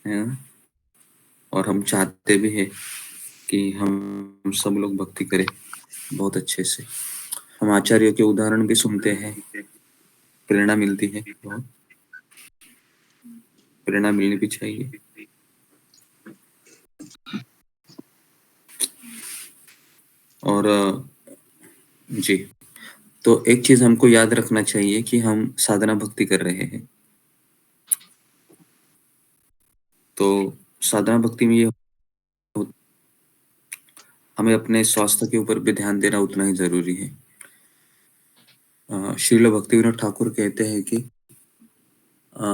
है ना? और हम चाहते भी हैं कि हम सब लोग भक्ति करें बहुत अच्छे से। हम आचार्यों के उदाहरण भी सुनते हैं, प्रेरणा मिलती है बहुत, प्रेरणा मिलनी भी चाहिए। और जी, तो एक चीज़ हमको याद रखना चाहिए कि हम साधना भक्ति कर रहे हैं। तो साधना भक्ति में ये हमें अपने स्वास्थ्य के ऊपर भी ध्यान देना उतना ही ज़रूरी है। श्रील भक्तिविनोद ठाकुर कहते हैं कि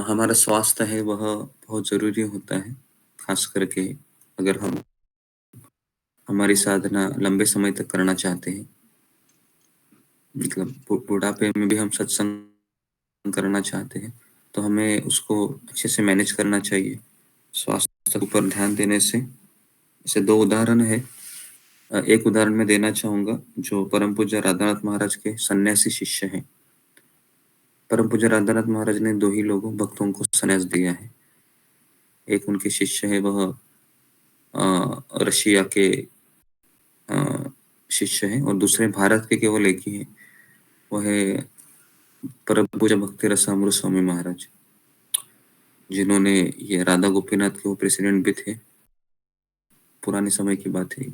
हमारा स्वास्थ्य है वह बहुत ज़रूरी होता है, खास करके अगर हम हमारी साधना लंबे समय तक करना चाहते हैं। मतलब बुढ़ापे में भी हम सत्संग करना चाहते हैं, तो हमें उसको अच्छे से मैनेज करना चाहिए। स्वास्थ्य के ऊपर ध्यान देने से जैसे 2 उदाहरण है। एक उदाहरण मैं देना चाहूँगा जो परम पूज्य राधानाथ महाराज के सन्यासी शिष्य हैं। परम पूज्य राधानाथ महाराज ने 2 ही लोगों भक्तों को संन्यास दिया है। एक उनके शिष्य है वह रशिया के शिष्य हैं और दूसरे भारत के केवल एक ही हैं, वो है परम पूज्य भक्ति रसामृत स्वामी महाराज, जिन्होंने ये राधा गोपीनाथ के वो प्रेसिडेंट भी थे, पुराने समय की बात है।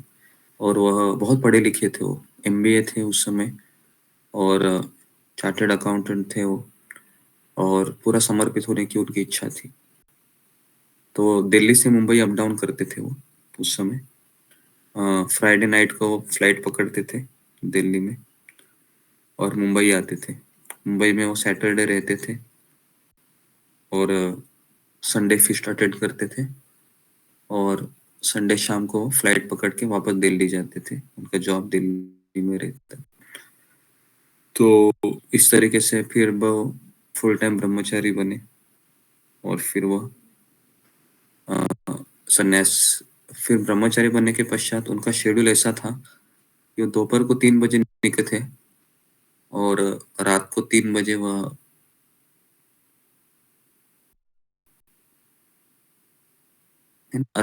और वह बहुत पढ़े लिखे थे, वो एमबीए थे उस समय और चार्टर्ड अकाउंटेंट थे वो, और पूरा समर्पित होने की उनकी इच्छा थी। तो दिल्ली से मुंबई अप डाउन करते थे वो उस समय। फ्राइडे नाइट को वो फ्लाइट पकड़ते थे दिल्ली में और मुंबई आते थे। मुंबई में वो सैटरडे रहते थे और संडे फिस्ट अटेंड करते थे और संडे शाम को फ्लाइट पकड़ के वापस दिल्ली जाते थे। उनका जॉब दिल्ली में रहता। तो इस तरीके से फिर वो फुल टाइम ब्रह्मचारी बने और फिर वो संन्यास। फिर ब्रह्मचारी बनने के पश्चात उनका शेड्यूल ऐसा था कि वो दोपहर को 3 बजे निकलते थे और रात को 3 बजे वह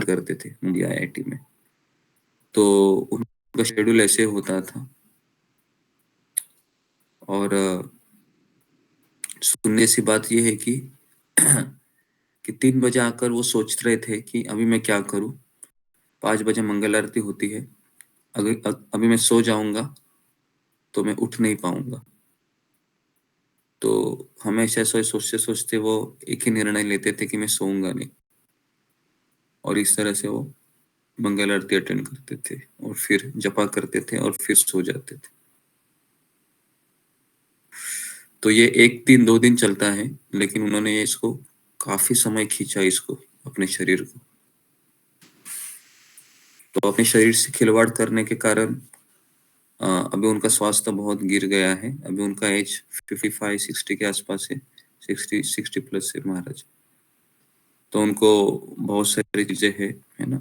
करते थे मुंबई आईआईटी में। तो उनका शेड्यूल ऐसे होता था और सुनने सी बात ये है कि 3 बजे आकर वो सोच रहे थे कि अभी मैं क्या करूं। 5 बजे मंगल आरती होती है, अगर अभी मैं सो जाऊंगा तो मैं उठ नहीं पाऊंगा। तो हमेशा सोचते सोचते वो एक ही निर्णय लेते थे कि मैं सोऊंगा नहीं, और इस तरह से वो मंगल आरती अटेंड करते थे और फिर जपा करते थे और फिर सो जाते थे। तो ये 1 दिन 2 दिन चलता है, लेकिन उन्होंने ये इसको काफी समय खींचा इसको, अपने शरीर को। तो अपने शरीर से खिलवाड़ करने के कारण अभी उनका स्वास्थ्य बहुत गिर गया है। अभी उनका एज 55-60 के आसपास है, 60 प्लस है महाराज। तो उनको बहुत सारी चीजें है ना,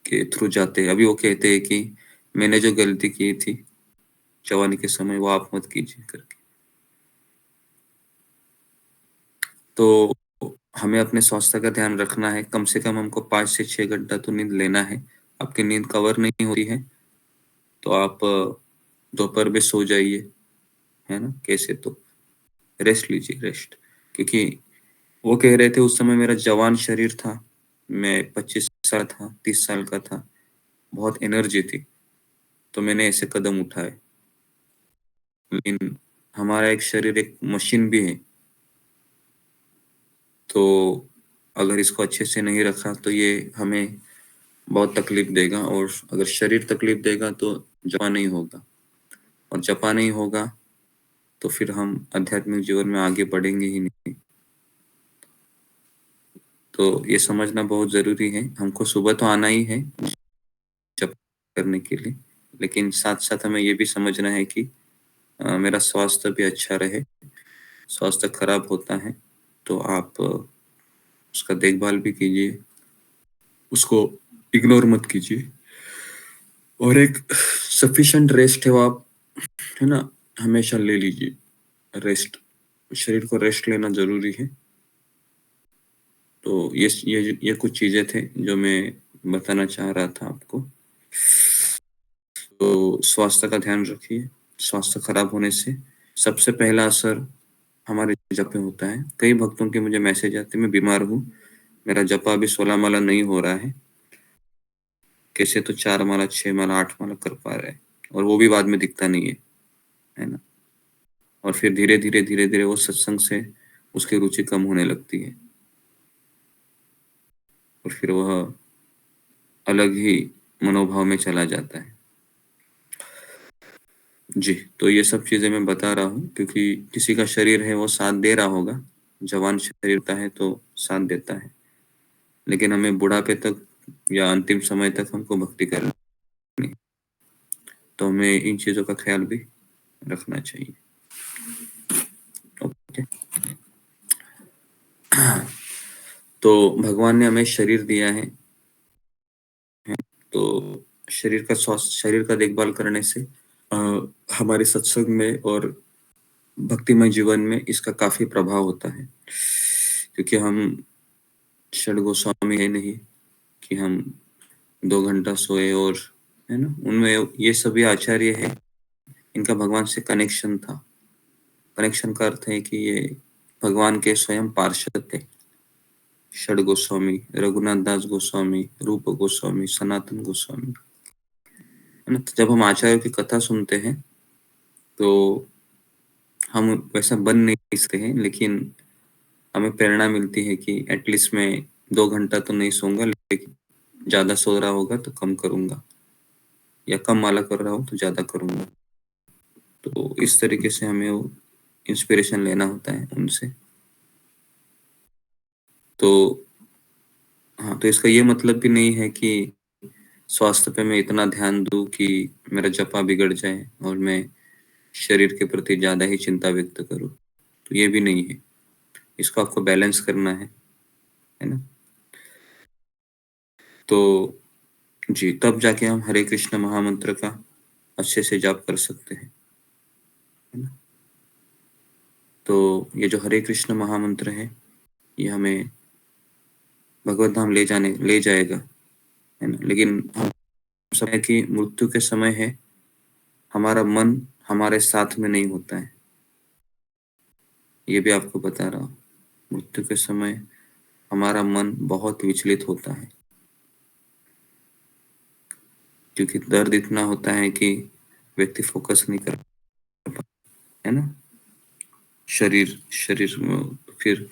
के थ्रू जाते हैं। अभी वो कहते हैं कि मैंने जो गलती की थी जवानी के समय वो आप मत कीजिए करके। तो हमें अपने स्वास्थ्य का ध्यान रखना है। कम से कम हमको 5 से 6 घंटा तो नींद लेना है। आपकी नींद कवर नहीं होती है तो आप दोपहर में सो जाइए, है ना, कैसे तो रेस्ट लीजिए, रेस्ट। क्योंकि वो कह रहे थे उस समय मेरा जवान शरीर था, मैं 25 साल था, 30 साल का था, बहुत एनर्जी थी, तो मैंने ऐसे कदम उठाए। लेकिन हमारा एक शरीर एक मशीन भी है, तो अगर इसको अच्छे से नहीं रखा तो ये हमें बहुत तकलीफ देगा, और अगर शरीर तकलीफ देगा तो जपा नहीं होगा, और जपा नहीं होगा तो फिर हम आध्यात्मिक जीवन में आगे बढ़ेंगे ही नहीं। तो ये समझना बहुत जरूरी है। हमको सुबह तो आना ही है जप करने के लिए, लेकिन साथ साथ हमें ये भी समझना है कि मेरा स्वास्थ्य भी अच्छा रहे। स्वास्थ्य खराब होता है तो आप उसका देखभाल भी कीजिए, उसको इग्नोर मत कीजिए। और एक सफिशिएंट रेस्ट है वो आप, है ना, हमेशा ले लीजिए रेस्ट। शरीर को रेस्ट लेना जरूरी है। तो ये कुछ चीज़ें थे जो मैं बताना चाह रहा था आपको। तो स्वास्थ्य का ध्यान रखिए। स्वास्थ्य खराब होने से सबसे पहला असर हमारे जप पे होता है। कई भक्तों के मुझे मैसेज आते हैं, मैं बीमार हूँ, मेरा जपा अभी 16 माला नहीं हो रहा है, कैसे तो 4 माला, 6 माला, 8 माला कर पा रहे हैं और वो भी बाद में दिखता नहीं है ना? और फिर धीरे-धीरे, धीरे-धीरे वो सत्संग से उसकी रुचि कम होने लगती है और फिर वह अलग ही मनोभाव में चला जाता है। जी, तो ये सब चीज़ें मैं बता रहा हूँ क्योंकि किसी का शरीर है वो साथ दे रहा होगा, जवान शरीर का है तो साथ देता है, लेकिन हमें बुढ़ापे तक या अंतिम समय तक हमको भक्ति करनी है, तो हमें इन चीज़ों का ख्याल भी रखना चाहिए। ओके। तो भगवान ने हमें शरीर दिया है, तो शरीर का देखभाल करने से अ, हमारे सत्संग में और भक्तिमय जीवन में इसका काफ़ी प्रभाव होता है। क्योंकि हम षड गोस्वामी है नहीं कि हम 2 घंटा सोए और है ना? उनमें ये सभी आचार्य हैं, इनका भगवान से कनेक्शन था। कनेक्शन का अर्थ है कि ये भगवान के स्वयं पार्षद थे। षड गोस्वामी, रघुनाथ दास गोस्वामी, रूप गोस्वामी, सनातन गोस्वामी, है ना? तो जब हम आचार्यों की कथा सुनते हैं, तो हम वैसा बन नहीं सकते हैं, लेकिन हमें प्रेरणा मिलती है कि एटलीस्ट मैं 2 घंटा तो नहीं सोऊँगा, लेकिन ज़्यादा सो रहा होगा तो कम करूँगा या कम माला कर रहा हूँ तो ज़्यादा करूँगा। तो इस तरीके से हमें वो इंस्पिरेशन लेना होता है उनसे। तो हाँ, तो इसका ये मतलब भी नहीं है कि स्वास्थ्य पे मैं इतना ध्यान दूँ कि मेरा जपा बिगड़ जाए और मैं शरीर के प्रति ज़्यादा ही चिंता व्यक्त करूँ, तो ये भी नहीं है। इसको आपको बैलेंस करना है ना? तो जी, तब जाके हम हरे कृष्ण महामंत्र का अच्छे से जाप कर सकते हैं, है ना? तो ये जो हरे कृष्ण महामंत्र है, ये हमें भगवत धाम ले जाएगा, है ना? लेकिन हम समय की मृत्यु के समय है, हमारा मन हमारे साथ में नहीं होता है, ये भी आपको बता रहा हूँ। मृत्यु के समय हमारा मन बहुत विचलित होता है, क्योंकि दर्द इतना होता है कि व्यक्ति फोकस नहीं कर पाता, है ना? शरीर शरीर में फिर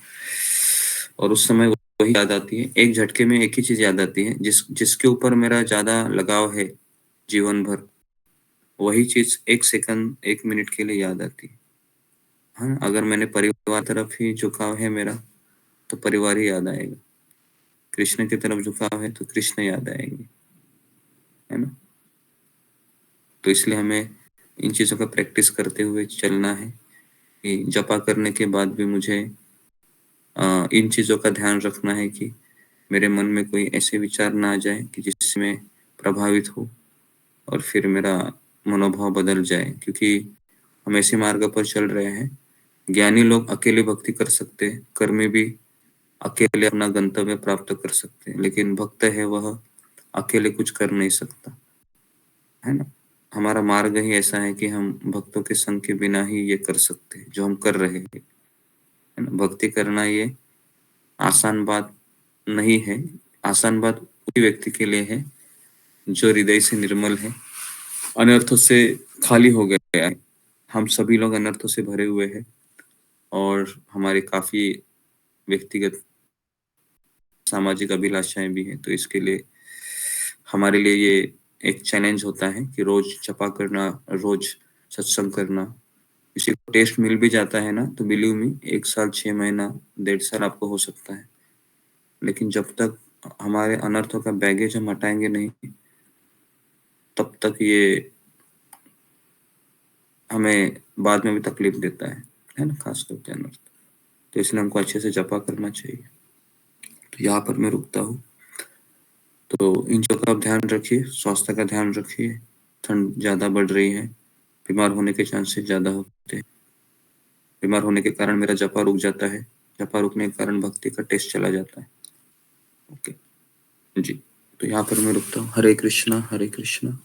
और उस समय वही याद आती है, एक झटके में एक ही चीज़ याद आती है, जिसके ऊपर मेरा ज़्यादा लगाव है जीवन भर, वही चीज़ 1 सेकंड, 1 मिनट के लिए याद आती है। हाँ, अगर मैंने परिवार तरफ ही झुकाव है मेरा, तो परिवार ही याद आएगा। कृष्ण की तरफ झुकाव है, तो कृष्ण याद आएंगे, है ना? तो इसलिए हमें इन चीज़ों का प्रैक्टिस करते हुए चलना है कि जपा करने के बाद भी मुझे इन चीज़ों का ध्यान रखना है कि मेरे मन में कोई ऐसे विचार ना आ जाए कि जिससे मैं प्रभावित हूँ और फिर मेरा मनोभाव बदल जाए, क्योंकि हम ऐसे मार्ग पर चल रहे हैं। ज्ञानी लोग अकेले भक्ति कर सकते हैं, कर्मी भी अकेले अपना गंतव्य प्राप्त कर सकते हैं, लेकिन भक्त है वह अकेले कुछ कर नहीं सकता, है ना? हमारा मार्ग ही ऐसा है कि हम भक्तों के संग के बिना ही ये कर सकते हैं, जो हम कर रहे हैं, है ना? भक्ति करना ये आसान बात नहीं है। आसान बात उसी व्यक्ति के लिए है जो हृदय से निर्मल है, अनर्थों से खाली हो गया है। हम सभी लोग अनर्थों से भरे हुए हैं और हमारे काफ़ी व्यक्तिगत सामाजिक अभिलाषाएँ भी हैं, तो इसके लिए हमारे लिए ये एक चैलेंज होता है कि रोज़ जपा करना, रोज़ सत्संग करना। किसी को टेस्ट मिल भी जाता है ना, तो बिलीव मी 1 साल, 6 महीना, 1.5 साल आपको हो सकता है। लेकिन जब तक हमारे अनर्थों का बैगेज हम हटाएँगे नहीं, तब तक ये हमें बाद में भी तकलीफ देता है ना? ख़ास करके अनर्थ। तो इसलिए हमको अच्छे से जपा करना चाहिए। तो यहाँ पर मैं रुकता हूँ। तो इन चीज़ों का आप ध्यान रखिए, स्वास्थ्य का ध्यान रखिए। ठंड ज़्यादा बढ़ रही है, बीमार होने के चांसेस ज़्यादा होते हैं। बीमार होने के कारण मेरा जपा रुक जाता है, जपा रुकने के कारण भक्ति का टेस्ट चला जाता है। ओके, जी। तो यहाँ पर मैं रुकता हूँ। हरे कृष्णा, हरे कृष्णा।